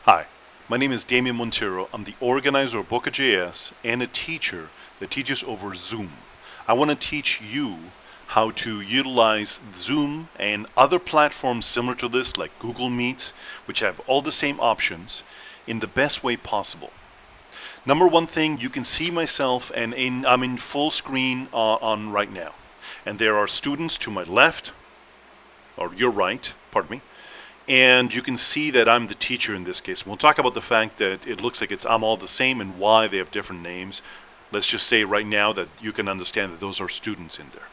Hi, my name is Damian Montero. I'm the organizer of Boca.js and a teacher that teaches over Zoom. I want to teach you how to utilize Zoom and other platforms similar to this, like Google Meets, which have all the same options, in the best way possible. Number one thing, you can see myself, and I'm in full screen on right now. And there are students to my left, or your right, pardon me, and you can see that I'm the teacher in this case. We'll talk about the fact that it looks like I'm all the same and why they have different names. Let's just say right now that you can understand that those are students in there.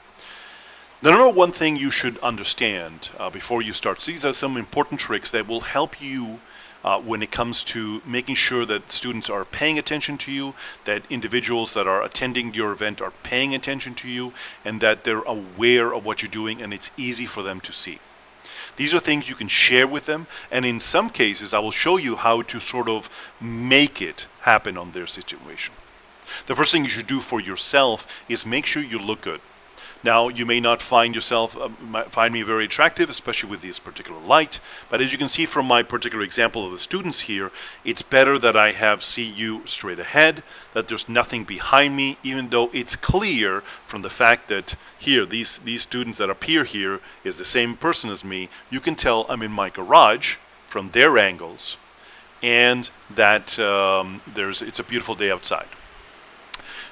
The number one thing you should understand before you start, these are some important tricks that will help you when it comes to making sure that students are paying attention to you, that individuals that are attending your event are paying attention to you, and that they're aware of what you're doing and it's easy for them to see. These are things you can share with them, and in some cases I will show you how to sort of make it happen on their situation. The first thing you should do for yourself is make sure you look good. Now, you may not find me very attractive, especially with this particular light, but as you can see from my particular example of the students here, it's better that I see you straight ahead, that there's nothing behind me, even though it's clear from the fact that here, these students that appear here is the same person as me. You can tell I'm in my garage from their angles, and that it's a beautiful day outside.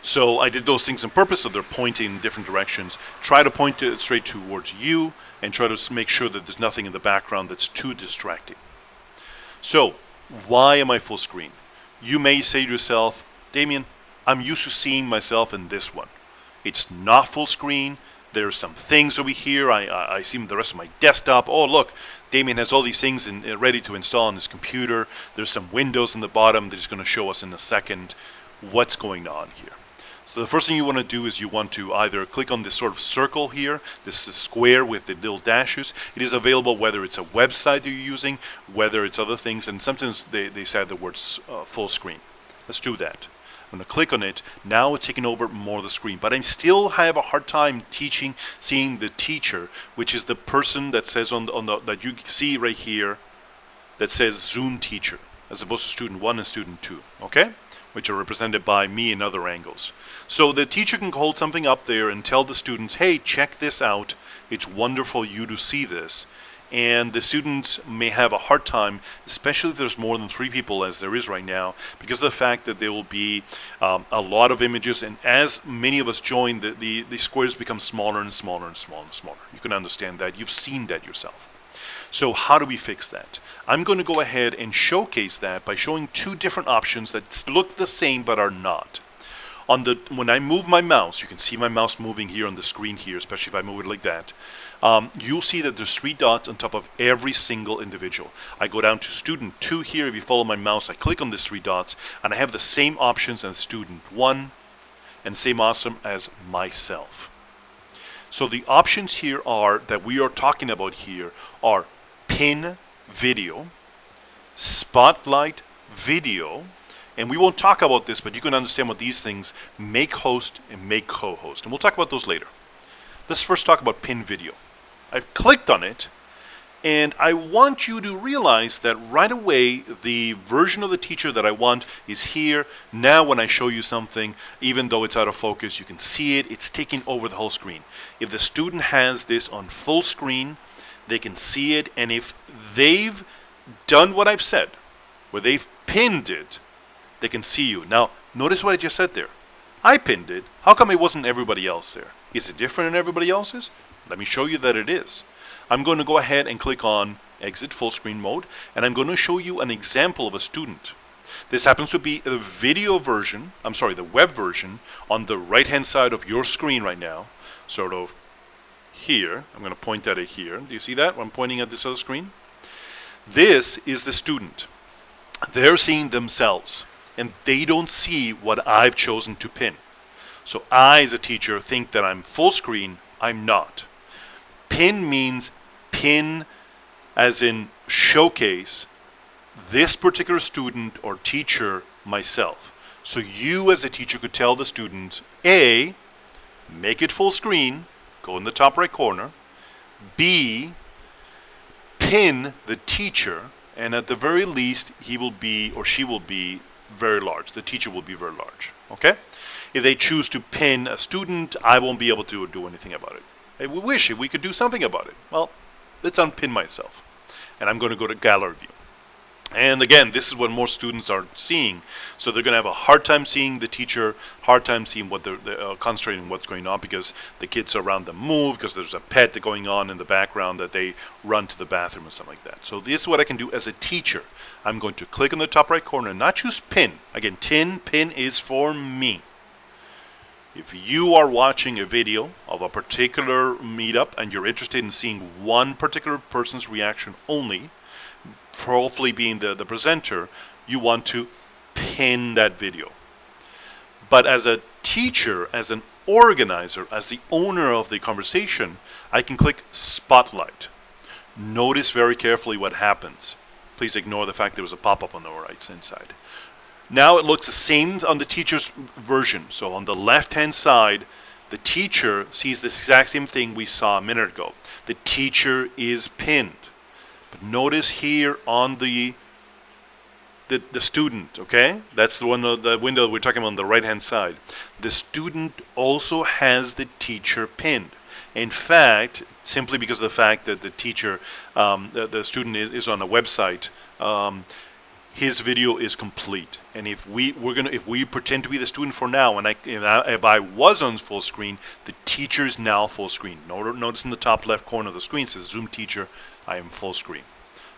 So I did those things on purpose, so they're pointing in different directions. Try to point it straight towards you and try to make sure that there's nothing in the background that's too distracting. So, why am I full screen? You may say to yourself, Damien, I'm used to seeing myself in this one. It's not full screen. There's some things over here. I see the rest of my desktop. Oh, look, Damien has all these things ready to install on his computer. There's some windows in the bottom that he's going to show us in a second what's going on here. So the first thing you want to do is you want to either click on this sort of circle here, this square with the little dashes. It is available whether it's a website you're using, whether it's other things, and sometimes they say the words full screen. Let's do that. I'm going to click on it. Now it's taking over more of the screen, but I still have a hard time seeing the teacher, which is the person that says that you see right here that says Zoom teacher, as opposed to student 1 and student 2, okay? Which are represented by me in other angles. So the teacher can hold something up there and tell the students, hey, check this out. It's wonderful you to see this. And the students may have a hard time, especially if there's more than 3 people as there is right now, because of the fact that there will be a lot of images, and as many of us join, the squares become smaller and smaller and smaller and smaller. You can understand that. You've seen that yourself. So how do we fix that? I'm going to go ahead and showcase that by showing 2 different options that look the same but are not. When I move my mouse, you can see my mouse moving here on the screen here, especially if I move it like that. You'll see that there's 3 dots on top of every single individual. I go down to student 2 here. If you follow my mouse, I click on these 3 dots, and I have the same options as student 1 and same awesome as myself. So the options here that we are talking about here are pin video, spotlight video, and we won't talk about this, but you can understand what these things make host and make co-host, and we'll talk about those later. Let's first talk about pin video. I've clicked on it, and I want you to realize that right away the version of the teacher that I want is here. Now when I show you something, even though it's out of focus, you can see it. It's taking over the whole screen. If the student has this on full screen, they can see it, and if they've done what I've said, where they've pinned it, they can see you. Now, notice what I just said there. I pinned it. How come it wasn't everybody else there? Is it different than everybody else's? Let me show you that it is. I'm going to go ahead and click on Exit Full Screen Mode, and I'm going to show you an example of a student. This happens to be the the web version on the right-hand side of your screen right now, sort of here. I'm going to point at it here. Do you see that when I'm pointing at this other screen? This is the student. They're seeing themselves, and they don't see what I've chosen to pin. So I, as a teacher, think that I'm full screen. I'm not. Pin means pin as in showcase this particular student or teacher myself. So you as a teacher could tell the student, A, make it full screen, go in the top right corner. B, pin the teacher And at the very least, he will be or she will be very large. The teacher will be very large. Okay? If they choose to pin a student, I won't be able to do anything about it. I wish we could do something about it. Well, let's unpin myself. And I'm going to go to gallery view. And again, this is what most students are seeing. So they're going to have a hard time seeing the teacher, hard time seeing what they're concentrating on what's going on, because the kids around them move, because there's a pet going on in the background that they run to the bathroom or something like that. So this is what I can do as a teacher. I'm going to click on the top right corner and not choose pin. Again, pin is for me. If you are watching a video of a particular meetup and you're interested in seeing one particular person's reaction only, hopefully being the presenter, you want to pin that video. But as a teacher, as an organizer, as the owner of the conversation, I can click Spotlight. Notice very carefully what happens. Please ignore the fact there was a pop-up on the right side. Now it looks the same on the teacher's version. So on the left-hand side, the teacher sees the exact same thing we saw a minute ago. The teacher is pinned. But notice here on the student, okay? That's the one, the window we're talking about on the right-hand side. The student also has the teacher pinned. In fact, simply because of the fact that the teacher, the student is on a website, his video is complete. And if we pretend to be the student for now, and if I was on full screen, the teacher is now full screen. Notice in the top left corner of the screen it says Zoom Teacher. I am full screen.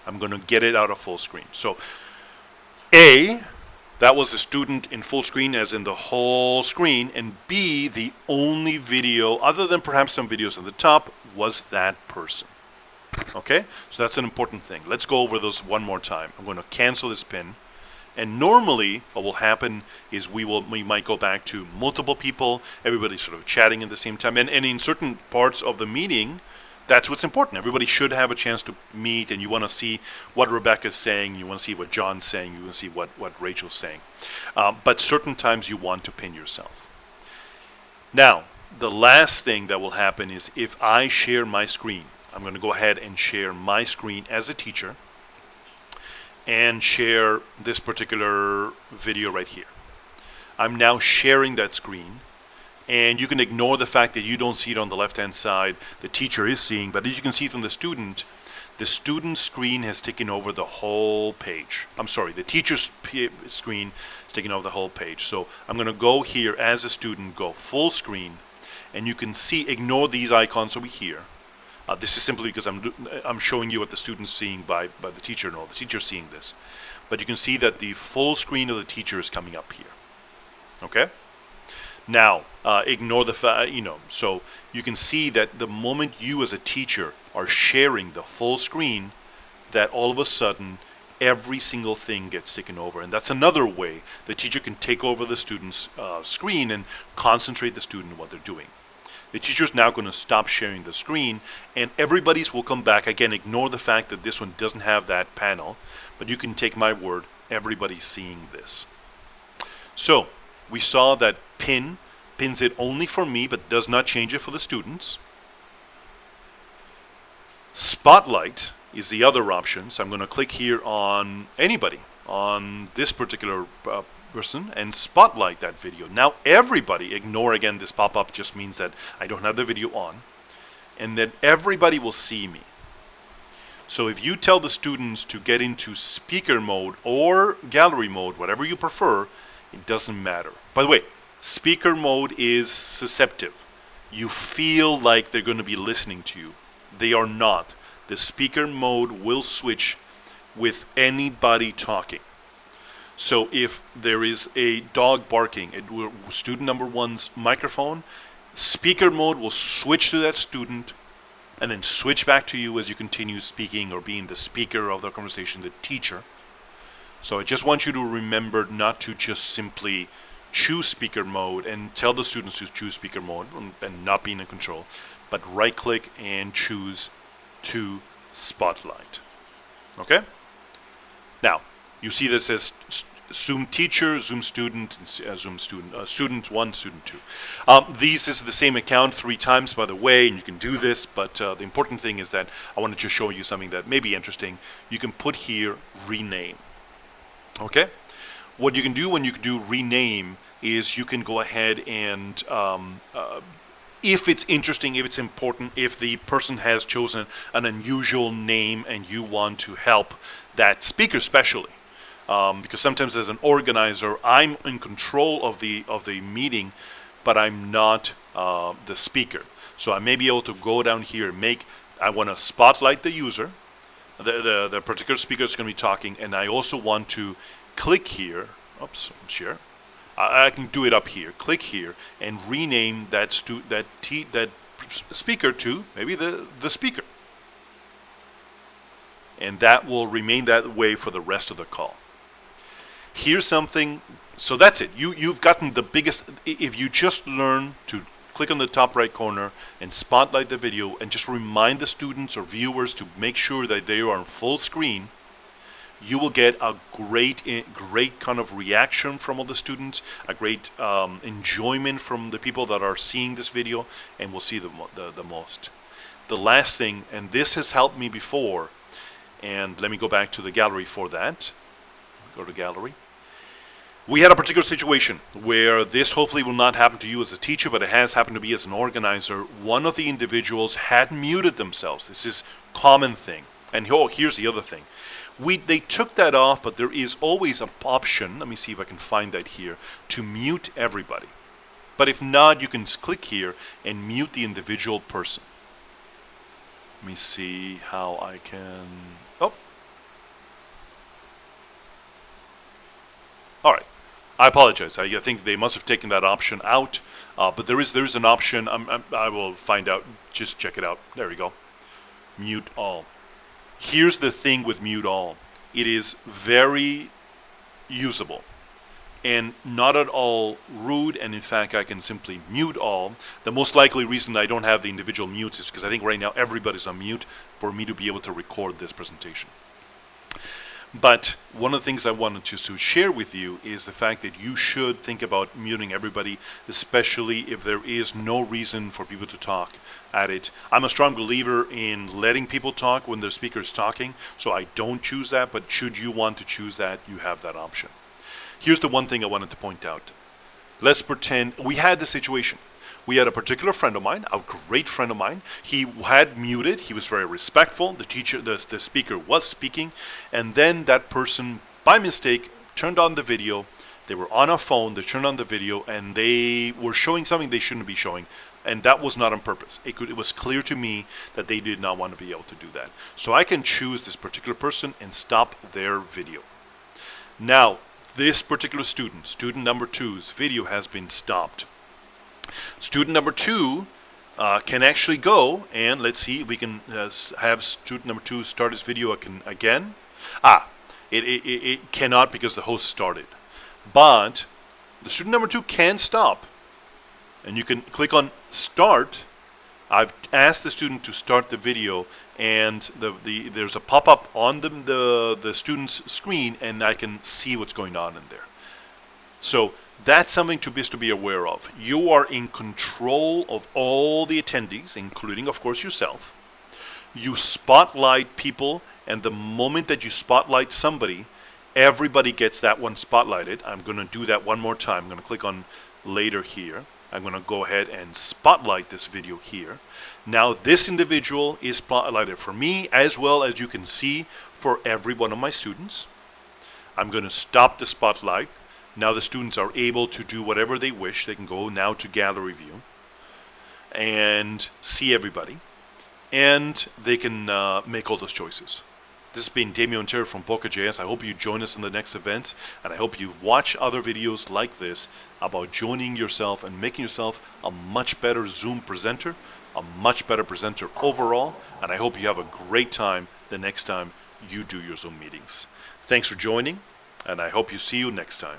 I'm going to get it out of full screen. So, A, that was the student in full screen, as in the whole screen, and B, the only video, other than perhaps some videos at the top, was that person. Okay? So that's an important thing. Let's go over those one more time. I'm going to cancel this pin. And normally, what will happen is we might go back to multiple people, everybody sort of chatting at the same time. And in certain parts of the meeting, that's what's important. Everybody should have a chance to meet, and you want to see what Rebecca's saying, you want to see what John's saying, you want to see what Rachel's saying. But certain times you want to pin yourself. Now, the last thing that will happen is if I share my screen, I'm going to go ahead and share my screen as a teacher and share this particular video right here. I'm now sharing that screen. And you can ignore the fact that you don't see it on the left-hand side. The teacher is seeing, but as you can see from the student's screen has taken over the whole page. I'm sorry, the teacher's screen is taking over the whole page. So I'm going to go here as a student, go full screen, and you can see, ignore these icons over here. This is simply because I'm showing you what the student's seeing by the teacher. No, the teacher's seeing this. But you can see that the full screen of the teacher is coming up here. Okay? Now, ignore the fact, so you can see that the moment you as a teacher are sharing the full screen, that all of a sudden every single thing gets taken over. And that's another way the teacher can take over the student's screen and concentrate the student on what they're doing. The teacher's now going to stop sharing the screen, and everybody's will come back. Again, ignore the fact that this one doesn't have that panel, but you can take my word, everybody's seeing this. So, we saw that pins it only for me, but does not change it for the students. Spotlight is the other option. So I'm going to click here on anybody, on this particular person, and spotlight that video. Now everybody, ignore again this pop-up, just means that I don't have the video on, and then everybody will see me. So if you tell the students to get into speaker mode or gallery mode, whatever you prefer, it doesn't matter. By the way, speaker mode is susceptible. You feel like they're going to be listening to you. They are not. The speaker mode will switch with anybody talking. So if there is a dog barking, student number one's microphone, speaker mode will switch to that student and then switch back to you as you continue speaking or being the speaker of the conversation, the teacher. So I just want you to remember not to just simply choose speaker mode and tell the students to choose speaker mode and not being in control, but right click and choose to spotlight. Okay? Now, you see this as Zoom teacher, Zoom student, Zoom student, student 1, student 2. These is the same account 3 times, by the way, and you can do this, but the important thing is that I want to just show you something that may be interesting. You can put here rename. Okay? What you can do when you do rename is you can go ahead and if it's interesting, if it's important, if the person has chosen an unusual name and you want to help that speaker especially, because sometimes as an organizer, I'm in control of the meeting, but I'm not the speaker. So I may be able to go down here and I want to spotlight the user, the particular speaker is going to be talking, and I also want to click here. Oops, share. I can do it up here. Click here and rename that speaker to maybe the speaker, and that will remain that way for the rest of the call. Here's something. So that's it. You've gotten the biggest. If you just learn to click on the top right corner and spotlight the video and just remind the students or viewers to make sure that they are on full screen, you will get a great kind of reaction from all the students, a great enjoyment from the people that are seeing this video, and will see the most. The last thing, and this has helped me before, and let me go back to the gallery for that. Go to gallery. We had a particular situation where this hopefully will not happen to you as a teacher, but it has happened to me as an organizer. One of the individuals had muted themselves. This is a common thing. And here's the other thing. They took that off, but there is always an option, let me see if I can find that here, to mute everybody. But if not, you can click here and mute the individual person. Let me see how I can... Oh. All right. I apologize. I think they must have taken that option out, but there is an option. I will find out. Just check it out. There we go. Mute all. Here's the thing with mute all. It is very usable and not at all rude, and in fact I can simply mute all. The most likely reason I don't have the individual mutes is because I think right now everybody's on mute for me to be able to record this presentation. But one of the things I wanted to share with you is the fact that you should think about muting everybody, especially if there is no reason for people to talk at it. I'm a strong believer in letting people talk when their speaker is talking, so I don't choose that, but should you want to choose that, you have that option. Here's the one thing I wanted to point out. Let's pretend we had this situation. We had a particular friend of mine, a great friend of mine. He had muted. He was very respectful. The speaker was speaking, and then that person, by mistake, turned on the video. They were on a phone. They turned on the video, and they were showing something they shouldn't be showing, and that was not on purpose. It was clear to me that they did not want to be able to do that. So I can choose this particular person and stop their video. Now, this particular student number 2's video has been stopped. Student number 2 can actually go, and let's see if we can have student number 2 start his video again. It cannot because the host started. But the student number 2 can stop, and you can click on start. I've asked the student to start the video, and there's a pop-up on the student's screen, and I can see what's going on in there. So that's something to be aware of. You are in control of all the attendees, including, of course, yourself. You spotlight people, and the moment that you spotlight somebody, everybody gets that one spotlighted. I'm going to do that one more time. I'm going to click on later here. I'm going to go ahead and spotlight this video here. Now this individual is spotlighted for me, as well as you can see for every one of my students. I'm going to stop the spotlight. Now the students are able to do whatever they wish. They can go now to gallery view and see everybody, and they can make all those choices. This has been Damien Montero from Boca.js. I hope you join us in the next events, and I hope you watch other videos like this about joining yourself and making yourself a much better Zoom presenter, a much better presenter overall, and I hope you have a great time the next time you do your Zoom meetings. Thanks for joining, and I hope you see you next time.